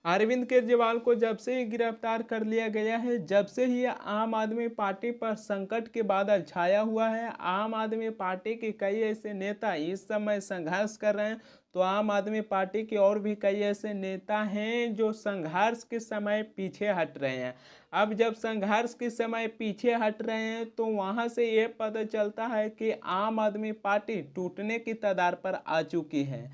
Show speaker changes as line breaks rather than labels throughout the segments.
अरविंद केजरीवाल को जब से ही गिरफ्तार कर लिया गया है, जब से ही आम आदमी पार्टी पर संकट के बादल छाया हुआ है। आम आदमी पार्टी के कई ऐसे नेता इस समय संघर्ष कर रहे हैं, तो आम आदमी पार्टी के और भी कई ऐसे नेता हैं जो संघर्ष के समय पीछे हट रहे हैं। अब जब संघर्ष के समय पीछे हट रहे हैं तो वहां से ये पता चलता है कि आम आदमी पार्टी टूटने की कगार पर आ चुकी है।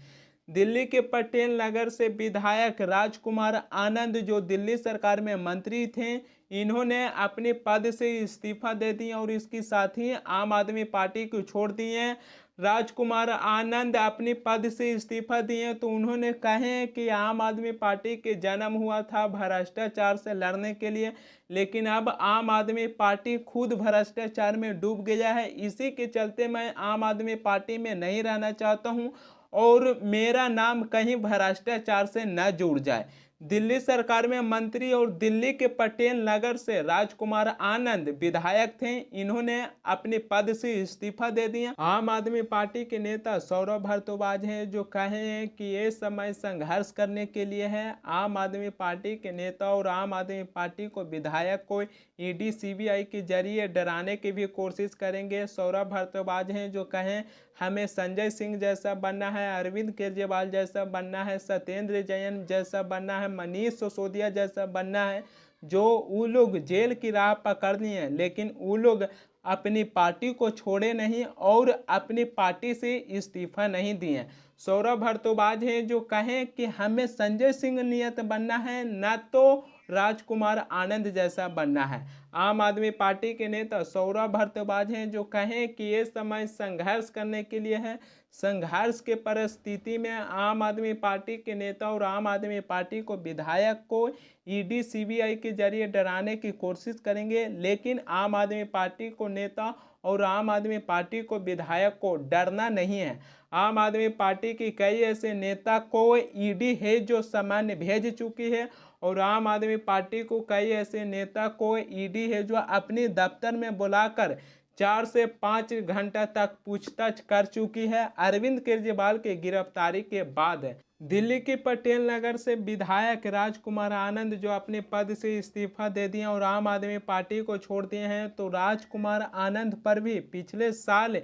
दिल्ली के पटेल नगर से विधायक राजकुमार आनंद, जो दिल्ली सरकार में मंत्री थे, इन्होंने अपने पद से इस्तीफा दे दिया और इसके साथ ही आम आदमी पार्टी को छोड़ दिए। राजकुमार आनंद अपने पद से इस्तीफा दिए तो उन्होंने कहे कि आम आदमी पार्टी के जन्म हुआ था भ्रष्टाचार से लड़ने के लिए, लेकिन अब आम आदमी पार्टी खुद भ्रष्टाचार में डूब गया है। इसी के चलते मैं आम आदमी पार्टी में नहीं रहना चाहता हूं और मेरा नाम कहीं भ्रष्टाचार से न जुड़ जाए। दिल्ली सरकार में मंत्री और दिल्ली के पटेल नगर से राजकुमार आनंद विधायक थे, इन्होंने अपने पद से इस्तीफा दे दिया। आम आदमी पार्टी के नेता सौरभ भारद्वाज हैं जो कहे हैं कि ये समय संघर्ष करने के लिए है। आम आदमी पार्टी के नेता और आम आदमी पार्टी को विधायक को ईडी सीबीआई के जरिए डराने की भी कोशिश करेंगे। सौरभ भारद्वाज हैं जो कहें हमें संजय सिंह जैसा बनना है, अरविंद केजरीवाल जैसा बनना है, सत्येंद्र जैन जैसा बनना है, मनीष सिसोदिया जैसा बनना है, जो वो लोग जेल की राह पकड़ लिए लेकिन वो लोग अपनी पार्टी को छोड़े नहीं और अपनी पार्टी से इस्तीफा नहीं दिए। सौरभ भारद्वाज हैं जो कहें कि हमें संजय सिंह नियत बनना है, न तो राजकुमार आनंद जैसा बनना है। आम आदमी पार्टी के नेता सौरभ भारद्वाज हैं जो कहें कि ये समय संघर्ष करने के लिए है। संघर्ष के परिस्थिति में आम आदमी पार्टी के नेता और आम आदमी पार्टी को विधायक को ईडी सीबीआई के जरिए डराने की कोशिश करेंगे, लेकिन आम आदमी पार्टी को नेता और आम आदमी पार्टी को विधायक को डरना नहीं है। आम आदमी पार्टी की कई ऐसे नेता को ईडी है जो सामान्य भेज चुकी है और आम आदमी पार्टी को कई ऐसे नेता को ईडी है जो अपने दफ्तर में बुलाकर 4 से 5 घंटा तक पूछताछ कर चुकी है अरविंद केजरीवाल की गिरफ्तारी के बाद। दिल्ली के पटेल नगर से विधायक राजकुमार आनंद जो अपने पद से इस्तीफा दे दिए और आम आदमी पार्टी को छोड़ दिए हैं, तो राजकुमार आनंद पर भी पिछले साल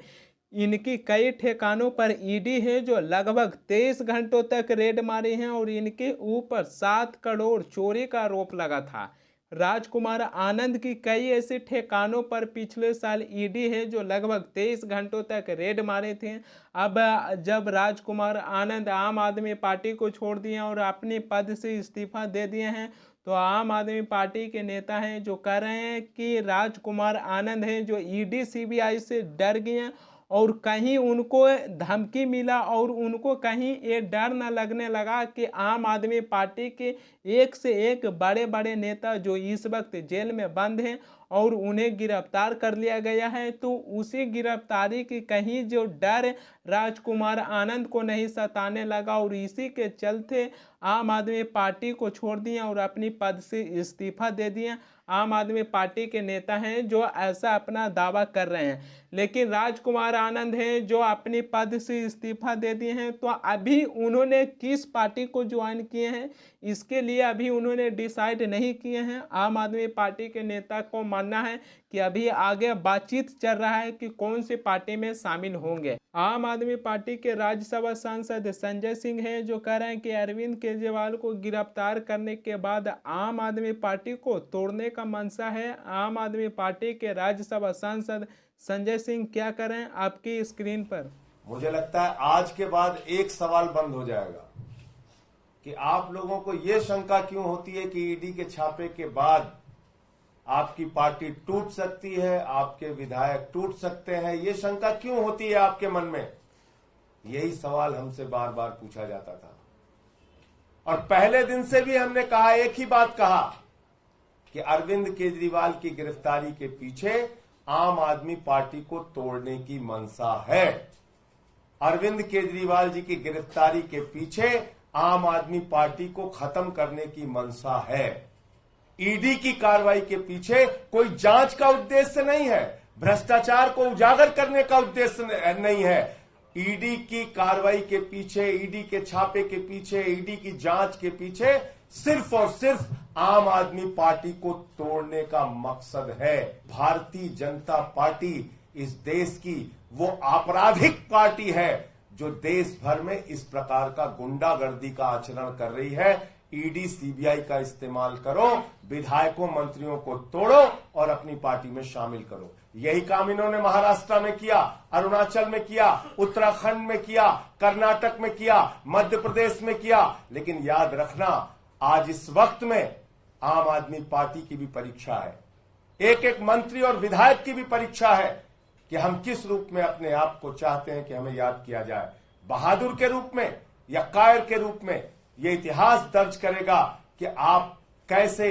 इनकी कई ठिकानों पर ईडी है जो लगभग 23 घंटों तक रेड मारी हैं और इनके ऊपर 7 करोड़ चोरी का आरोप लगा था। राजकुमार आनंद की कई ऐसे ठिकानों पर पिछले साल ईडी है जो लगभग 23 घंटों तक रेड मारे थे। अब जब राजकुमार आनंद आम आदमी पार्टी को छोड़ दिए और अपने पद से इस्तीफा दे दिए हैं, तो आम आदमी पार्टी के नेता हैं जो कह रहे हैं कि राजकुमार आनंद हैं जो ईडी सीबीआई से डर गए हैं और कहीं उनको धमकी मिला और उनको कहीं ये डर न लगने लगा कि आम आदमी पार्टी के एक से एक बड़े बड़े नेता जो इस वक्त जेल में बंद हैं और उन्हें गिरफ्तार कर लिया गया है, तो उसी गिरफ्तारी की कहीं जो डर राजकुमार आनंद को नहीं सताने लगा और इसी के चलते आम आदमी पार्टी को छोड़ दिए और अपनी पद से इस्तीफा दे दिए। आम आदमी पार्टी के नेता हैं जो ऐसा अपना दावा कर रहे हैं, लेकिन राजकुमार आनंद हैं जो अपनी पद से इस्तीफा दे दिए हैं, तो अभी उन्होंने किस पार्टी को ज्वाइन किए हैं इसके लिए अभी उन्होंने डिसाइड नहीं किए हैं। आम आदमी पार्टी के नेता को मानना है कि अभी आगे बातचीत चल रहा है कि कौन सी पार्टी में शामिल होंगे। आम आदमी पार्टी के राज्यसभा सांसद संजय सिंह हैं जो कह रहे हैं कि अरविंद केजरीवाल को गिरफ्तार करने के बाद आम आदमी पार्टी को तोड़ने का मंशा है। आम आदमी पार्टी के राज्यसभा सांसद संजय सिंह क्या करें आपकी स्क्रीन पर।
मुझे लगता है आज के बाद एक सवाल बंद हो जाएगा कि आप लोगों को यह शंका क्यों होती है कि ईडी के छापे के बाद आपकी पार्टी टूट सकती है, आपके विधायक टूट सकते हैं, ये शंका क्यों होती है आपके मन में? यही सवाल हमसे बार बार पूछा जाता था और पहले दिन से भी हमने कहा, एक ही बात कहा कि अरविंद केजरीवाल की गिरफ्तारी के पीछे आम आदमी पार्टी को तोड़ने की मंशा है। अरविंद केजरीवाल जी की गिरफ्तारी के पीछे आम आदमी पार्टी को खत्म करने की मंशा है। ईडी की कार्रवाई के पीछे कोई जांच का उद्देश्य नहीं है, भ्रष्टाचार को उजागर करने का उद्देश्य नहीं है। ईडी की कार्रवाई के पीछे, ईडी के छापे के पीछे, ईडी की जांच के पीछे सिर्फ और सिर्फ आम आदमी पार्टी को तोड़ने का मकसद है। भारतीय जनता पार्टी इस देश की वो आपराधिक पार्टी है जो देश भर में इस प्रकार का गुंडागर्दी का आचरण कर रही है। ईडी सीबीआई का इस्तेमाल करो, विधायकों मंत्रियों को तोड़ो और अपनी पार्टी में शामिल करो। यही काम इन्होंने महाराष्ट्र में किया, अरुणाचल में किया, उत्तराखंड में किया, कर्नाटक में किया, मध्य प्रदेश में किया। लेकिन याद रखना, आज इस वक्त में आम आदमी पार्टी की भी परीक्षा है, एक एक मंत्री और विधायक की भी परीक्षा है कि हम किस रूप में अपने आप को चाहते हैं कि हमें याद किया जाए, बहादुर के रूप में या कायर के रूप में। यह इतिहास दर्ज करेगा कि आप कैसे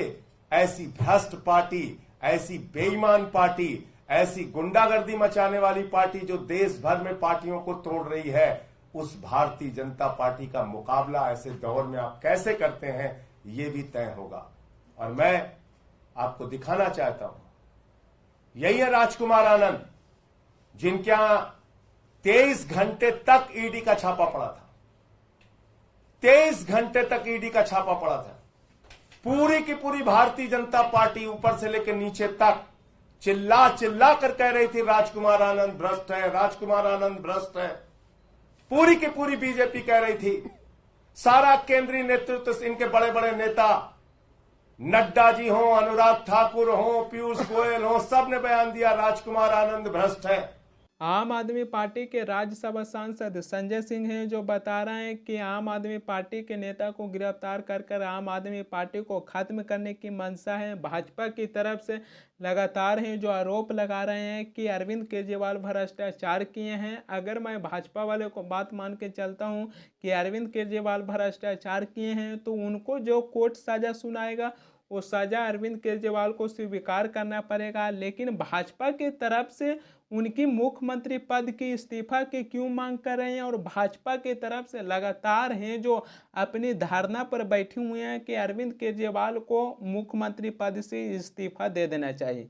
ऐसी भ्रष्ट पार्टी, ऐसी बेईमान पार्टी, ऐसी गुंडागर्दी मचाने वाली पार्टी जो देश भर में पार्टियों को तोड़ रही है, उस भारतीय जनता पार्टी का मुकाबला ऐसे दौर में आप कैसे करते हैं, यह भी तय होगा। और मैं आपको दिखाना चाहता हूं, यही है राजकुमार आनंद, जिनके यहां 23 घंटे तक ईडी का छापा पड़ा था। 23 घंटे तक ईडी का छापा पड़ा था। पूरी की पूरी भारतीय जनता पार्टी ऊपर से लेकर नीचे तक चिल्ला चिल्ला कर कह रही थी राजकुमार आनंद भ्रष्ट है, राजकुमार आनंद भ्रष्ट है। पूरी की पूरी बीजेपी कह रही थी। सारा केंद्रीय नेतृत्व, इनके बड़े बड़े नेता, नड्डा जी हो, अनुराग ठाकुर हो, पीयूष गोयल हो, सबने बयान दिया राजकुमार आनंद भ्रष्ट है।
आम आदमी पार्टी के राज्यसभा सांसद संजय सिंह हैं जो बता रहे हैं कि आम आदमी पार्टी के नेता को गिरफ्तार कर आम आदमी पार्टी को खत्म करने की मंशा है। भाजपा की तरफ से लगातार हैं जो आरोप लगा रहे हैं कि अरविंद केजरीवाल भ्रष्टाचार किए हैं। अगर मैं भाजपा वाले को बात मान के चलता हूं कि अरविंद केजरीवाल भ्रष्टाचार किए हैं, तो उनको जो कोर्ट सजा सुनाएगा वो सजा अरविंद केजरीवाल को स्वीकार करना पड़ेगा। लेकिन भाजपा की तरफ से उनकी मुख्यमंत्री पद की इस्तीफा की क्यों मांग कर रहे हैं, और भाजपा की तरफ से लगातार हैं जो अपनी धारणा पर बैठे हुए हैं कि अरविंद केजरीवाल को मुख्यमंत्री पद से इस्तीफा दे देना चाहिए।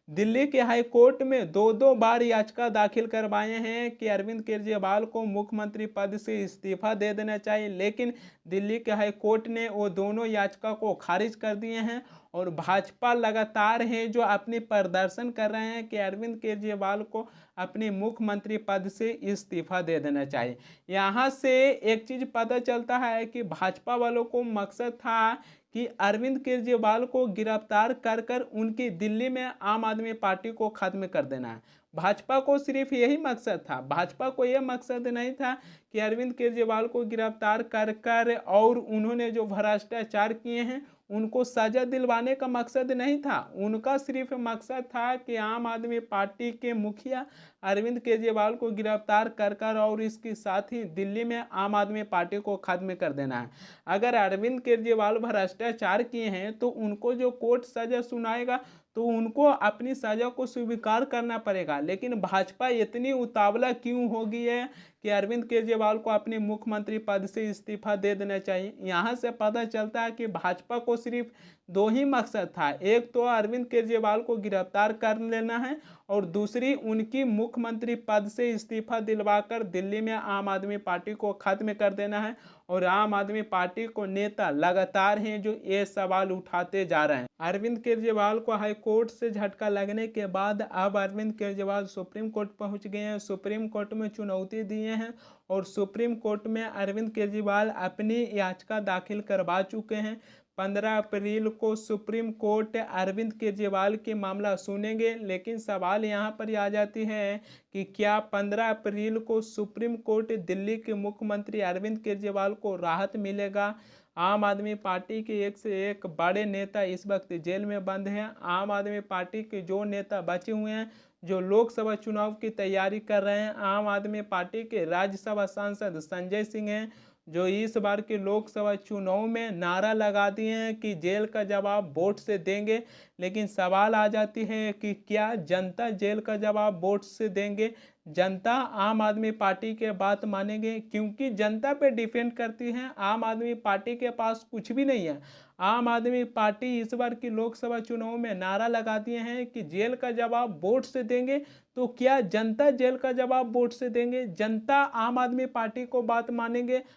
दिल्ली के हाई कोर्ट में दो बार याचिका दाखिल करवाए हैं कि अरविंद केजरीवाल को मुख्यमंत्री पद से इस्तीफा दे देना चाहिए, लेकिन दिल्ली के हाई कोर्ट ने वो दोनों याचिका को खारिज कर दिए हैं। और भाजपा लगातार हैं जो अपनी प्रदर्शन कर रहे हैं कि अरविंद केजरीवाल को अपने मुख्यमंत्री पद से इस्तीफा दे देना चाहिए। यहाँ से एक चीज़ पता चलता है कि भाजपा वालों को मकसद था कि अरविंद केजरीवाल को गिरफ्तार कर उनकी दिल्ली में आम आदमी पार्टी को खत्म कर देना है। भाजपा को सिर्फ यही मकसद था। भाजपा को यह मकसद नहीं था कि अरविंद केजरीवाल को गिरफ्तार कर और उन्होंने जो भ्रष्टाचार किए हैं उनको सजा दिलवाने का मकसद नहीं था। उनका सिर्फ मकसद था कि आम आदमी पार्टी के मुखिया अरविंद केजरीवाल को गिरफ्तार कर और इसके साथ ही दिल्ली में आम आदमी पार्टी को खत्म कर देना है। अगर अरविंद केजरीवाल भ्रष्टाचार किए हैं तो उनको जो कोर्ट सजा सुनाएगा तो उनको अपनी सजा को स्वीकार करना पड़ेगा। लेकिन भाजपा इतनी उतावला क्यों हो गई है कि अरविंद केजरीवाल को अपने मुख्यमंत्री पद से इस्तीफा दे देना चाहिए। यहाँ से पता चलता है कि भाजपा को सिर्फ दो ही मकसद था, एक तो अरविंद केजरीवाल को गिरफ्तार कर लेना है और दूसरी उनकी मुख्यमंत्री पद से इस्तीफा दिलवाकर दिल्ली में आम आदमी पार्टी को खत्म कर देना है। और आम आदमी पार्टी को नेता लगातार हैं जो ये सवाल उठाते जा रहे हैं। अरविंद केजरीवाल को हाई कोर्ट से झटका लगने के बाद अब अरविंद केजरीवाल सुप्रीम कोर्ट पहुंच गए हैं। सुप्रीम कोर्ट में चुनौती दिए हैं और सुप्रीम कोर्ट में अरविंद केजरीवाल अपनी याचिका दाखिल करवा चुके हैं। 15 अप्रैल को सुप्रीम कोर्ट अरविंद केजरीवाल के मामला सुनेंगे। लेकिन सवाल यहाँ पर आ जाती है कि क्या 15 अप्रैल को सुप्रीम कोर्ट दिल्ली के मुख्यमंत्री अरविंद केजरीवाल को राहत मिलेगा। आम आदमी पार्टी के एक से एक बड़े नेता इस वक्त जेल में बंद हैं। आम आदमी पार्टी के जो नेता बचे हुए हैं जो लोकसभा चुनाव की तैयारी कर रहे हैं, आम आदमी पार्टी के राज्यसभा सांसद संजय सिंह हैं जो इस बार के लोकसभा चुनाव में नारा लगा दिए हैं कि जेल का जवाब वोट से देंगे। लेकिन सवाल आ जाती है कि क्या जनता जेल का जवाब वोट से देंगे? जनता आम आदमी पार्टी के बात मानेंगे? क्योंकि जनता पे डिपेंड करती है। आम आदमी पार्टी के पास कुछ भी नहीं है। आम आदमी पार्टी इस बार की लोकसभा चुनाव में नारा लगा दिए हैं कि जेल का जवाब वोट से देंगे। तो क्या जनता जेल का जवाब वोट से देंगे? जनता आम आदमी पार्टी को बात मानेंगे?